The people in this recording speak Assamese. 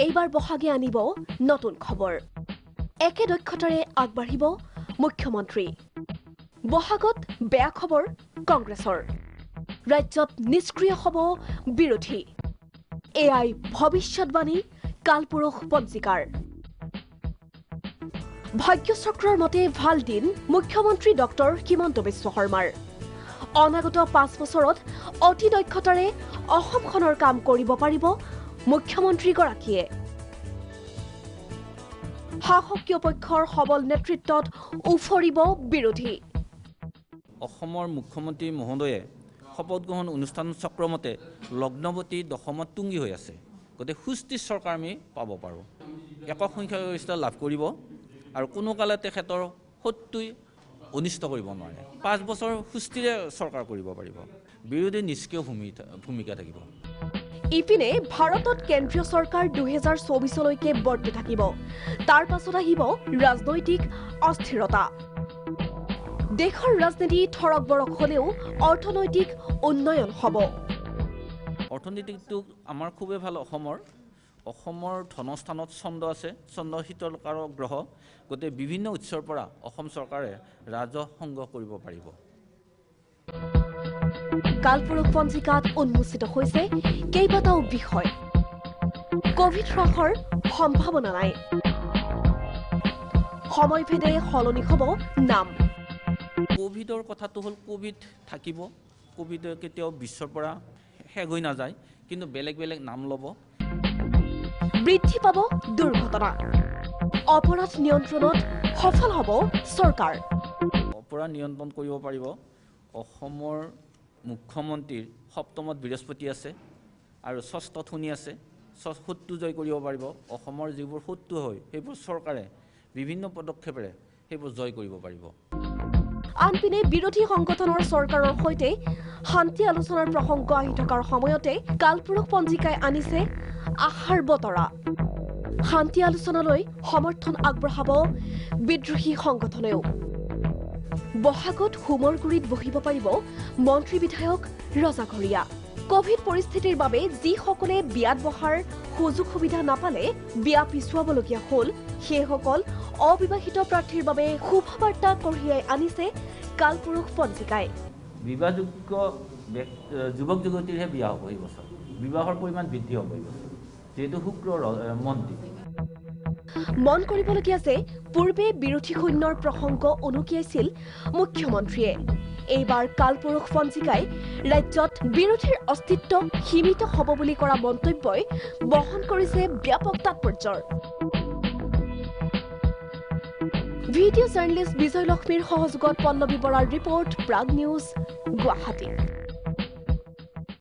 এইবাৰ বহাগে আনিব নতুন খবৰ একে দক্ষতাৰে আগবাঢ়িব মুখ্যমন্ত্ৰী বহাগত বেয়া খবৰ কংগ্ৰেছৰ ৰাজ্যত নিষ্ক্ৰিয় হ'ব বিৰোধী এআই ভৱিষ্যৎবাণী কালপুৰুষ পঞ্জিকাৰ ভাগ্যচক্ৰৰ মতে ভাল দিন মুখ্যমন্ত্ৰী ডক্টৰ হিমন্ত বিশ্ব শৰ্মাৰ অনাগত 5 বছৰত অতি দক্ষতাৰে অসমখনৰ কাম কৰিব পাৰিব মুখ্যমন্ত্ৰী গৰাকীয়ে শাসকীয় পক্ষৰ সবল নেতৃত্বত উফৰিব বিৰোধী অসমৰ মুখ্যমন্ত্ৰী মহোদয়ে শপত গ্ৰহণ অনুষ্ঠান চক্ৰমতে লগ্নৱতী দশমত তুংগী হৈ আছে গতে সুস্থিৰ চৰকাৰ আমি পাব পাৰোঁ একক সংখ্যাগৰিষ্ঠতা লাভ কৰিব আৰু কোনো কালে তেখেতৰ সত্যই অনিষ্ট কৰিব নোৱাৰে 5 বছৰ সুস্থিৰে চৰকাৰ কৰিব পাৰিব বিৰোধী নিষ্ক্ৰিয় ভূমিকা থাকিব ইপিনে ভাৰতত কেন্দ্ৰীয় চৰকাৰ 2024 লৈকে বৰ্তি থাকিব তাৰ পাছত আহিব ৰাজনৈতিক অস্থিৰতা দেশৰ ৰাজনীতি থৰক বৰক হলেও অৰ্থনৈতিক উন্নয়ন হ'ব অৰ্থনীতিটো আমাৰ খুবেই ভাল অসমৰ ধনস্থানত চন্দ্ৰ আছে চন্দ্ৰ শীতলকাৰক গ্ৰহ গতে বিভিন্ন উৎসৰ পৰা অসম চৰকাৰে ৰাজহ সংগ্ৰহ কৰিব পাৰিব কালপুৰুষ পঞ্জিকাত উন্মোচিত হৈছে কেইবাটাও বিষয় কোভিড হ্ৰাসৰ সম্ভাৱনা নাই সময়ভেদে সলনি হ'ব নাম কোভিডৰ কথাটো হ'ল কোভিড থাকিব কোভিড কেতিয়াও বিশ্বৰ পৰা শেষ হৈ নাযায় কিন্তু বেলেগ বেলেগ নাম ল'ব বৃদ্ধি পাব দুৰ্ঘটনা অপৰাধ নিয়ন্ত্ৰণত সফল হ'ব চৰকাৰ অপৰাধ নিয়ন্ত্ৰণ কৰিব পাৰিব অসমৰ মুখ্যমন্ত্ৰীৰ সপ্তমত বৃহস্পতি আছে আৰু ষষ্ঠত শনি আছে শত্ৰু জয় কৰিব পাৰিব অসমৰ যিবোৰ শত্ৰু হয় সেইবোৰ চৰকাৰে বিভিন্ন পদক্ষেপেৰে সেইবোৰ জয় কৰিব পাৰিব আনপিনে বিৰোধী সংগঠনৰ চৰকাৰৰ সৈতে শান্তি আলোচনাৰ প্ৰসংগ আহি থকাৰ সময়তে কালপুৰুষ পঞ্জিকাই আনিছে আশাৰ বতৰা শান্তি আলোচনালৈ সমৰ্থন আগবঢ়াব বিদ্ৰোহী সংগঠনেও বহাগত হোমৰ গুৰিত বহিব পাৰিব মন্ত্ৰী বিধায়ক ৰজাঘৰীয়া কোভিড পৰিস্থিতিৰ বাবে যিসকলে বিয়াত বহাৰ সুযোগ সুবিধা নাপালে বিয়া পিছুৱাবলগীয়া হ'ল সেইসকল অবিবাহিত প্ৰাৰ্থীৰ বাবে শুভবাৰ্তা কঢ়িয়াই আনিছে কালপুৰুষ পঞ্জিকাই বিবাহযোগ্য যুৱক যুৱতীৰহে বিয়া হ'ব এই বছৰ বিবাহৰ পৰিমাণ বৃদ্ধি হ'ব এই বছৰ যেহেতু শুক্ৰ মন্ত্ৰী মন কৰিবলগীয়া যে পূৰ্বে বিৰোধী শূন্যৰ প্ৰসংগ উনুকিয়াইছিল মুখ্যমন্ত্ৰীয়ে এইবাৰ কালপুৰুষ পঞ্জিকাই ৰাজ্যত বিৰোধীৰ অস্তিত্ব সীমিত হ'ব বুলি কৰা মন্তব্যই বহন কৰিছে ব্যাপক তাৎপৰ্যৰ ভিডিঅ' জাৰ্নেলিষ্ট বিজয় লক্ষ্মীৰ সহযোগত পল্লৱী বৰাৰ ৰিপৰ্ট প্ৰাগ নিউজ গুৱাহাটী